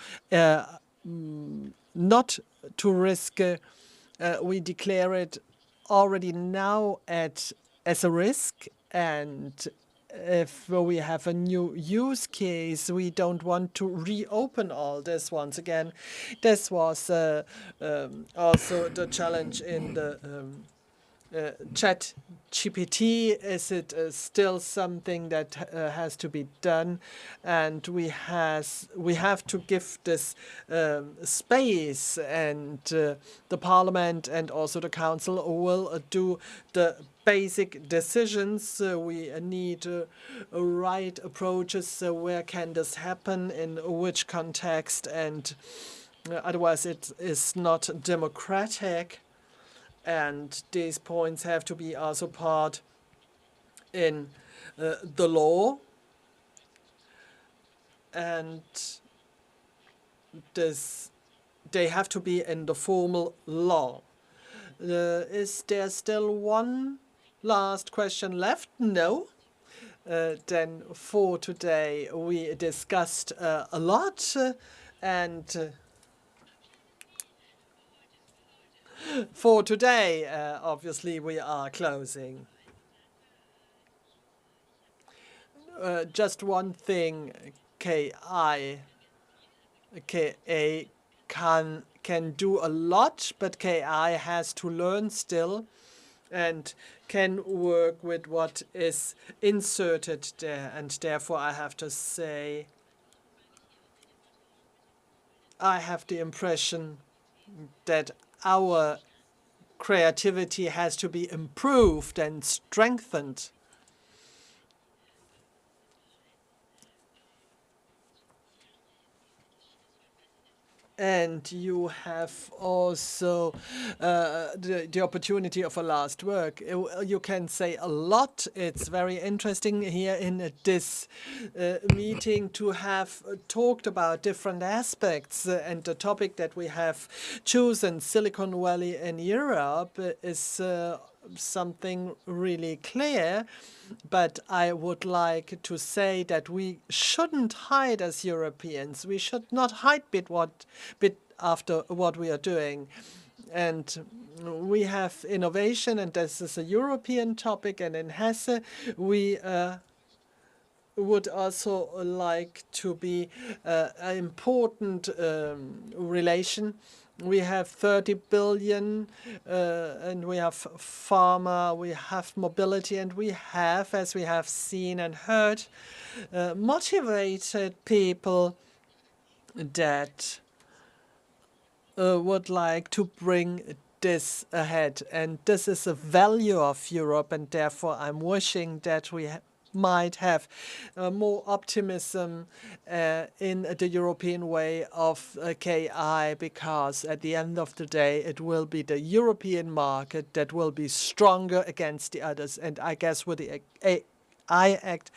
not to risk. We declare it already now as a risk, and if we have a new use case, we don't want to reopen all this once again. This was also the challenge in the chat GPT. Is it still something that has to be done? And we have to give this space, and the Parliament and also the Council will do the basic decisions. We need right approaches. Where can this happen, in which context, and otherwise it is not democratic. And these points have to be also part in the law, and they have to be in the formal law. Is there still one last question left? No. Then for today we discussed a lot, and for today, obviously, we are closing. Just one thing, KA can do a lot, but KI has to learn still. and can work with what is inserted there. And therefore, I have to say, I have the impression that our creativity has to be improved and strengthened. And you have also the opportunity of a last word. You can say a lot. It's very interesting here in this meeting to have talked about different aspects. And the topic that we have chosen, Silicon Valley in Europe, is something really clear. But I would like to say that we shouldn't hide as Europeans. We should not hide bit after what we are doing. And we have innovation, and this is a European topic. And in Hesse, we would also like to be an important relation. We have 30 billion, and we have pharma, we have mobility, and we have, as we have seen and heard, motivated people that would like to bring this ahead. And this is a value of Europe, and therefore I'm wishing that we might have more optimism in the European way of KI, because at the end of the day, it will be the European market that will be stronger against the others. And I guess with the AI Act,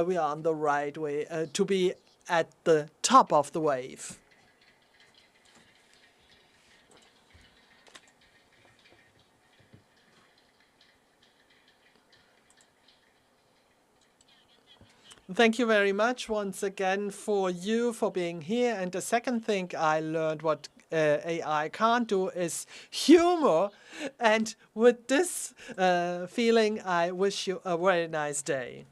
we are on the right way to be at the top of the wave. Thank you very much once again for being here. And the second thing I learned what AI can't do is humor. And with this feeling, I wish you a very nice day.